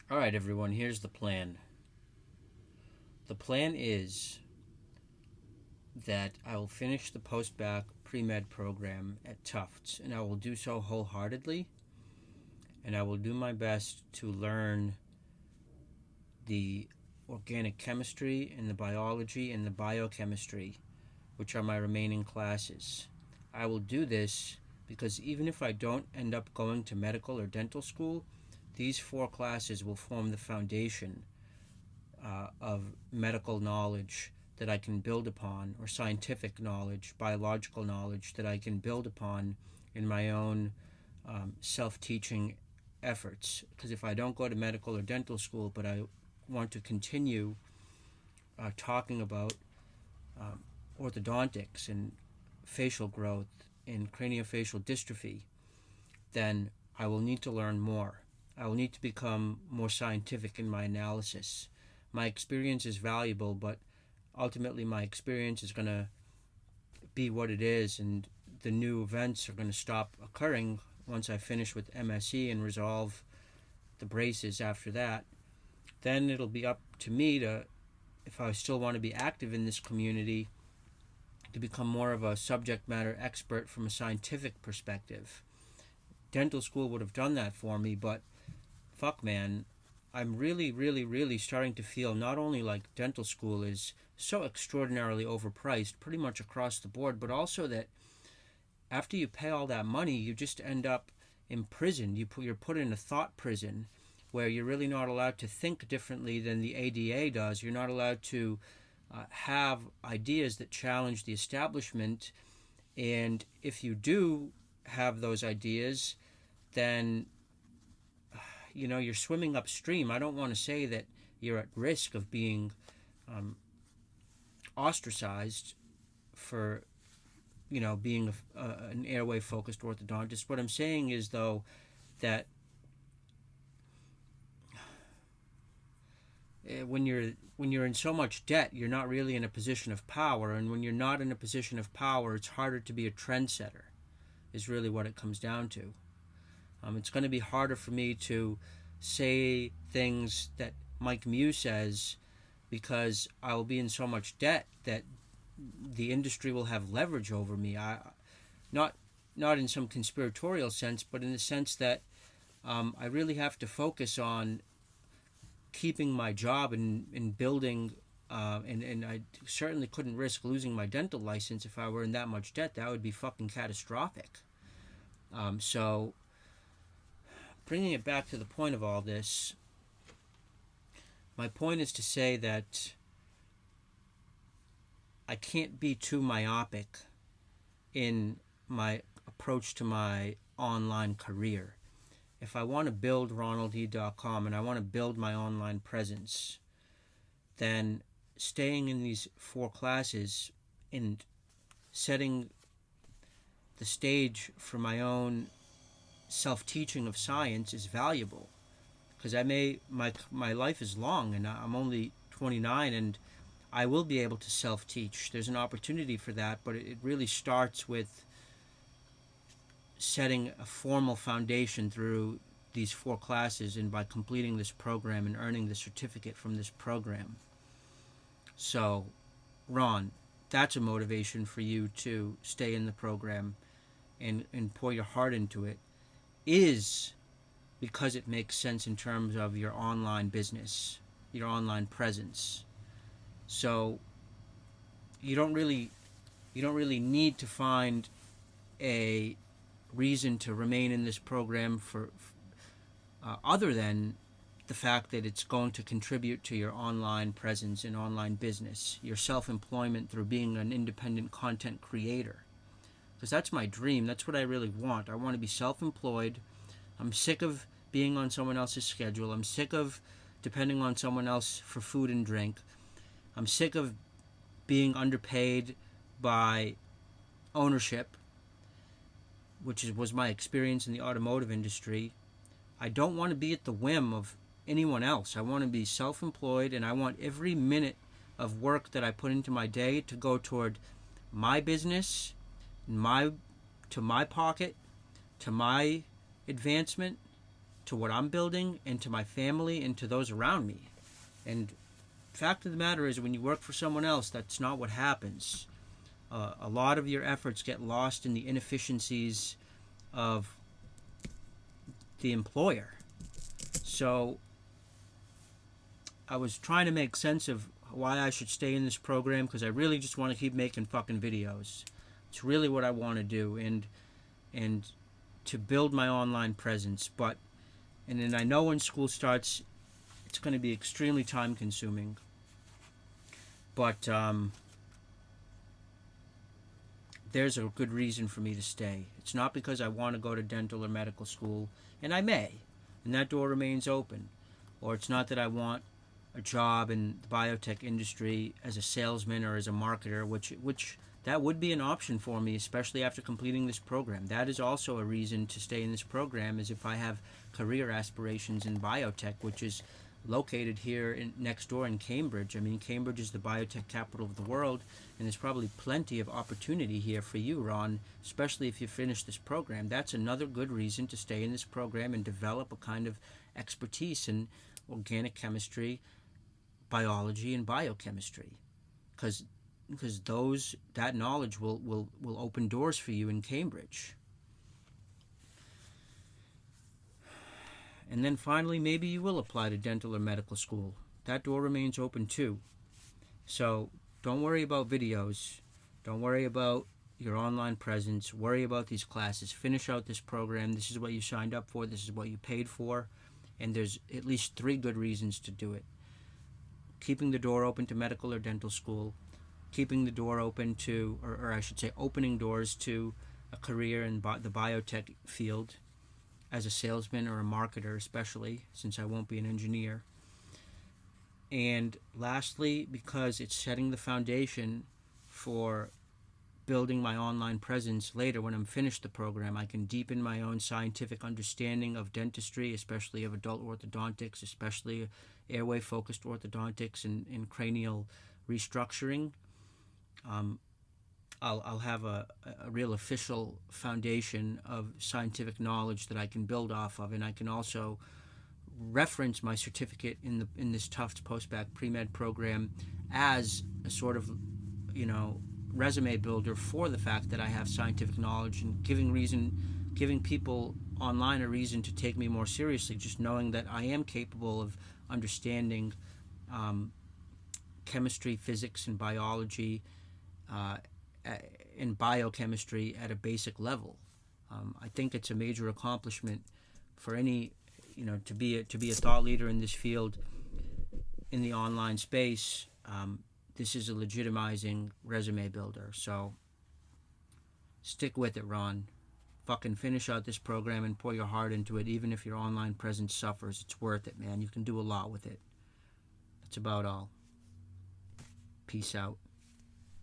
All right, everyone, here's the plan. The plan is that I will finish the Postbac Premed program at Tufts, and I will do so wholeheartedly, and I will do my best to learn the organic chemistry and the biology and the biochemistry, which are my remaining classes. I will do this because even if I don't end up going to medical or dental school, these four classes will form the foundation of medical knowledge that I can build upon, or scientific knowledge, biological knowledge that I can build upon in my own self teaching efforts. Because if I don't go to medical or dental school, but I want to continue talking about orthodontics and facial growth and craniofacial dystrophy, then I will need to learn more. I will need to become more scientific in my analysis. My experience is valuable, but ultimately my experience is going to be what it is, and the new events are going to stop occurring once I finish with MSE and resolve the braces after that. Then it'll be up to me to, if I still want to be active in this community, to become more of a subject matter expert from a scientific perspective. Dental school would have done that for me, but fuck, man, I'm really starting to feel not only like dental school is so extraordinarily overpriced pretty much across the board, but also that after you pay all that money, you just end up imprisoned. You're put in a thought prison where you're really not allowed to think differently than the ADA does. You're not allowed to have ideas that challenge the establishment. And if you do have those ideas, then you're swimming upstream. I don't want to say that you're at risk of being ostracized for being an airway focused orthodontist. What I'm saying is, though, that when you're in so much debt, you're not really in a position of power, and when you're not in a position of power, it's harder to be a trendsetter, is really what it comes down to. It's going to be harder for me to say things that Mike Mew says because I will be in so much debt that the industry will have leverage over me. Not in some conspiratorial sense, but in the sense that I really have to focus on keeping my job and building. And I certainly couldn't risk losing my dental license if I were in that much debt. That would be fucking catastrophic. So bringing it back to the point of all this, my point is to say that I can't be too myopic in my approach to my online career. If I want to build ronald.com and I want to build my online presence, then staying in these four classes and setting the stage for my own self-teaching of science is valuable, because my life is long and I'm only 29, and I will be able to self-teach. There's an opportunity for that, but it really starts with setting a formal foundation through these four classes and by completing this program and earning the certificate from this program. So, Ron, that's a motivation for you to stay in the program and pour your heart into it, is because it makes sense in terms of your online business, your online presence. So you don't really need to find a reason to remain in this program for other than the fact that it's going to contribute to your online presence and online business, your self-employment through being an independent content creator. Because that's my dream. That's what I really want. I want to be self-employed. I'm sick of being on someone else's schedule. I'm sick of depending on someone else for food and drink. I'm sick of being underpaid by ownership, which was my experience in the automotive industry. I don't want to be at the whim of anyone else. I want to be self-employed, and I want every minute of work that I put into my day to go toward my business, to my pocket, to my advancement, to what I'm building and to my family and to those around me. And fact of the matter is, when you work for someone else, that's not what happens. A lot of your efforts get lost in the inefficiencies of the employer. So I was trying to make sense of why I should stay in this program, because I really just want to keep making fucking videos. It's really what I want to do, and to build my online presence. And then I know when school starts, it's going to be extremely time consuming. But there's a good reason for me to stay. It's not because I want to go to dental or medical school, and I may, and that door remains open. Or it's not that I want a job in the biotech industry as a salesman or as a marketer, which that would be an option for me, especially after completing this program. That is also a reason to stay in this program, is if I have career aspirations in biotech, which is located here next door in Cambridge. I mean, Cambridge is the biotech capital of the world, and there's probably plenty of opportunity here for you, Ron, especially if you finish this program. That's another good reason to stay in this program and develop a kind of expertise in organic chemistry, biology, and biochemistry, because that knowledge will open doors for you in Cambridge. And then finally, maybe you will apply to dental or medical school. That door remains open too. So don't worry about videos. Don't worry about your online presence. Worry about these classes. Finish out this program. This is what you signed up for. This is what you paid for. And there's at least 3 good reasons to do it. Keeping the door open to medical or dental school. Keeping the door open to, or I should say, opening doors to a career in the biotech field as a salesman or a marketer, especially since I won't be an engineer. And lastly, because it's setting the foundation for building my online presence later when I'm finished the program. I can deepen my own scientific understanding of dentistry, especially of adult orthodontics, especially airway-focused orthodontics and cranial restructuring. I'll have a real official foundation of scientific knowledge that I can build off of, and I can also reference my certificate in this Tufts Postbac Premed program as a sort of, resume builder for the fact that I have scientific knowledge, and giving people online a reason to take me more seriously, just knowing that I am capable of understanding chemistry, physics, and biology and biochemistry at a basic level. I think it's a major accomplishment for any, to be a thought leader in this field in the online space. This is a legitimizing resume builder. So stick with it, Ron. Fucking finish out this program and pour your heart into it, even if your online presence suffers. It's worth it, man. You can do a lot with it. That's about all. Peace out.